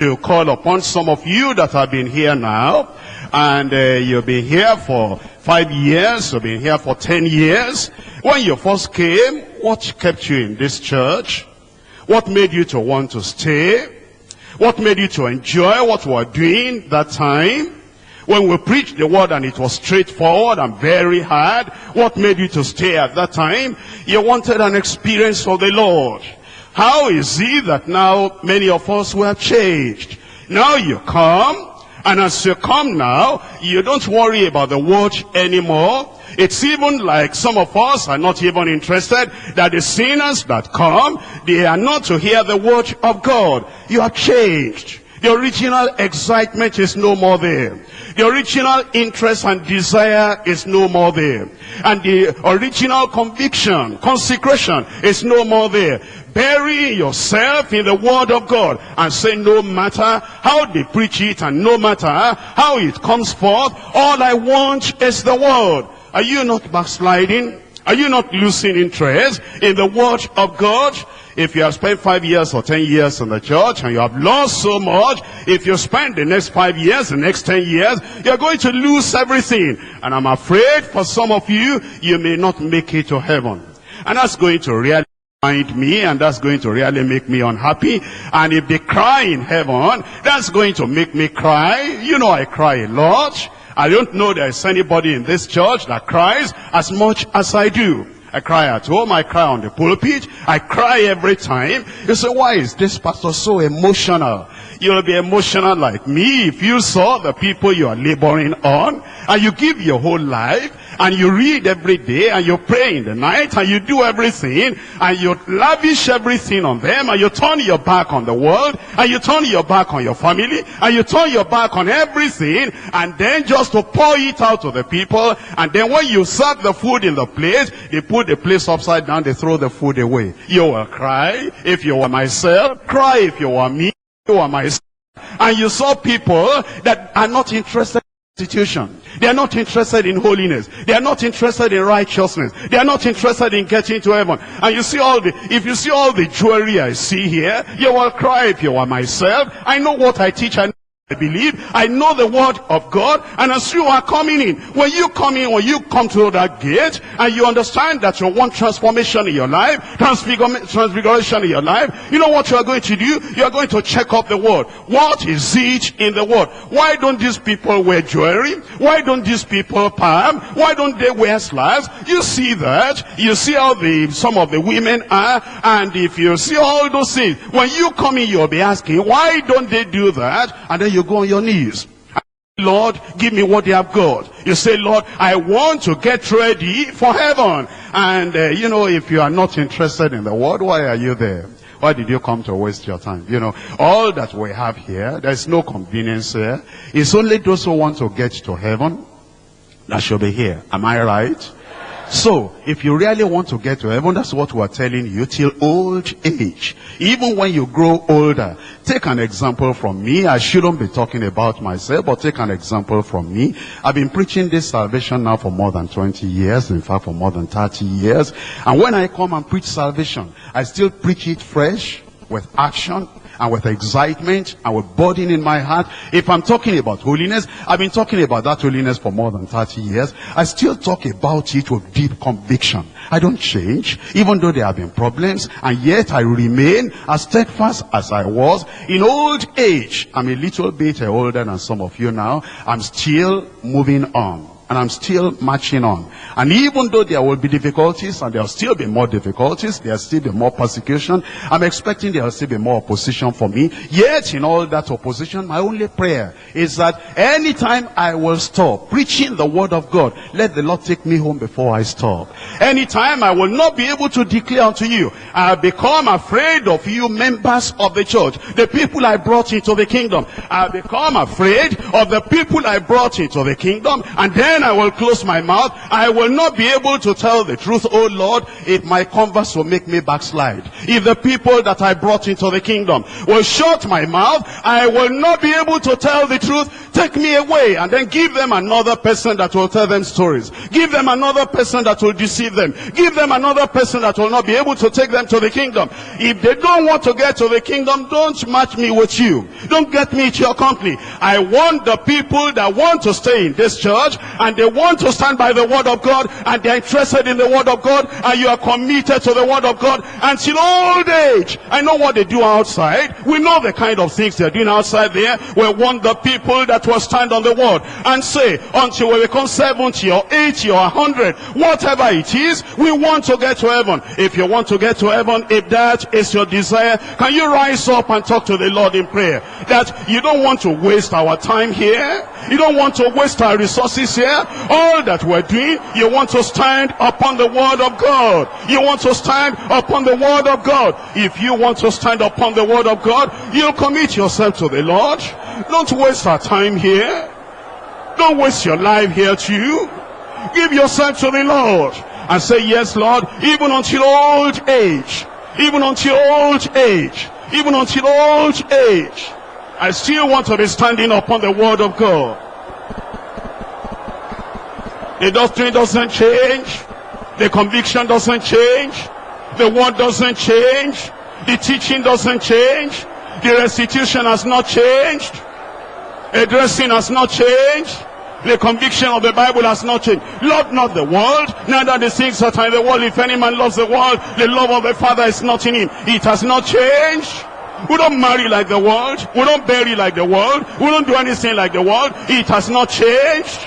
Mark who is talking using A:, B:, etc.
A: to call upon some of you that have been here now, and you've been here for 5 years, you've been here for 10 years. When you first came, what kept you in this church? What made you to want to stay? What made you to enjoy what we were doing that time? When we preached the word and it was straightforward and very hard, what made you to stay at that time? You wanted an experience of the Lord. How is it that now many of us were changed? Now you come, and as you come now, you don't worry about the word anymore. It's even like some of us are not even interested that the sinners that come, they are not to hear the word of God. You are changed. The original excitement is no more there. The original interest and desire is no more there. And the original conviction, consecration is no more there. Bury yourself in the word of God and say, no matter how they preach it and no matter how it comes forth, all I want is the word. Are you not backsliding? Are you not losing interest in the word of God? If you have spent 5 years or 10 years in the church and you have lost so much, if you spend the next 5 years, the next 10 years, you're going to lose everything. And I'm afraid for some of you, you may not make it to heaven. And that's going to really mind me, and that's going to really make me unhappy. And if they cry in heaven, that's going to make me cry. You know I cry a lot. I don't know there's anybody in this church that cries as much as I do. I cry at home, I cry on the pulpit, I cry every time. You say, why is this pastor so emotional? You'll be emotional like me if you saw the people you are laboring on, and you give your whole life, and you read every day, and you pray in the night, and you do everything, and you lavish everything on them, and you turn your back on the world, and you turn your back on your family, and you turn your back on everything, and then just to pour it out to the people, and then when you serve the food in the plate, they put the place upside down, they throw the food away. You will cry if you were myself, cry if you were me, you were myself. And you saw people that are not interested in institution. They are not interested in holiness. They are not interested in righteousness. They are not interested in getting to heaven. And you see if you see all the jewelry I see here, you will cry if you were myself. I know what I teach, I believe, I know the word of God, and as you are coming in, when you come to that gate, and you understand that you want transformation in your life, transfiguration in your life, you know what you are going to do? You are going to check up the word. What is it in the word? Why don't these people wear jewelry? Why don't these people palm? Why don't they wear slacks? You see that. You see how some of the women are, and if you see all those things, when you come in, you'll be asking, why don't they do that? And then you go on your knees. Lord, give me what they have got. You say, Lord, I want to get ready for heaven. And you know, if you are not interested in the word, why are you there? Why did you come to waste your time? You know, all that we have here, there's no convenience here. It's only those who want to get to heaven that should be here. Am I right? So, if you really want to get to heaven, that's what we're telling you, till old age. Even when you grow older, take an example from me. I shouldn't be talking about myself, but take an example from me. I've been preaching this salvation now for more than 20 years, in fact for more than 30 years. And when I come and preach salvation, I still preach it fresh, with action, and with excitement, and with burden in my heart. If I'm talking about holiness, I've been talking about that holiness for more than 30 years. I still talk about it with deep conviction. I don't change, even though there have been problems, and yet I remain as steadfast as I was in old age. I'm a little bit older than some of you now. I'm still moving on. And I'm still marching on. And even though there will be difficulties, and there will still be more difficulties, there will still be more persecution, I'm expecting there will still be more opposition for me. Yet in all that opposition, my only prayer is that anytime I will stop preaching the word of God, let the Lord take me home before I stop. Anytime I will not be able to declare unto you, I have become afraid of you members of the church, the people I brought into the kingdom. I have become afraid of the people I brought into the kingdom, and then I will close my mouth. I will not be able to tell the truth. Oh Lord, if my converse will make me backslide, if the people that I brought into the kingdom will shut my mouth, I will not be able to tell the truth. take me away. And then give them another person that will tell them stories. Give them another person that will deceive them. Give them another person that will not be able to take them to the kingdom. If they don't want to get to the kingdom, don't match me with you. Don't get me to your company. I want the people that want to stay in this church, and they want to stand by the word of God, and they're interested in the word of God, and you are committed to the word of God until old age. I know what they do outside. We know the kind of things they're doing outside there. We want the people that will stand on the word and say, until we become 70 or 80 or 100, whatever it is, we want to get to heaven. If you want to get to heaven, if that is your desire, can you rise up and talk to the Lord in prayer? That you don't want to waste our time here. You don't want to waste our resources here. All that we're doing, you want to stand upon the word of God. You want to stand upon the word of God. If you want to stand upon the word of God, you'll commit yourself to the Lord. Don't waste our time here. Don't waste your life here too. Give yourself to the Lord and say, yes, Lord, even until old age, even until old age, even until old age, I still want to be standing upon the word of God. The doctrine doesn't change. The conviction doesn't change. The word doesn't change. The teaching doesn't change. The restitution has not changed. The dressing has not changed. The conviction of the Bible has not changed. Love not the world, neither the things that are in the world. If any man loves the world, the love of the Father is not in him. It has not changed. We don't marry like the world. We don't bury like the world. We don't do anything like the world. It has not changed.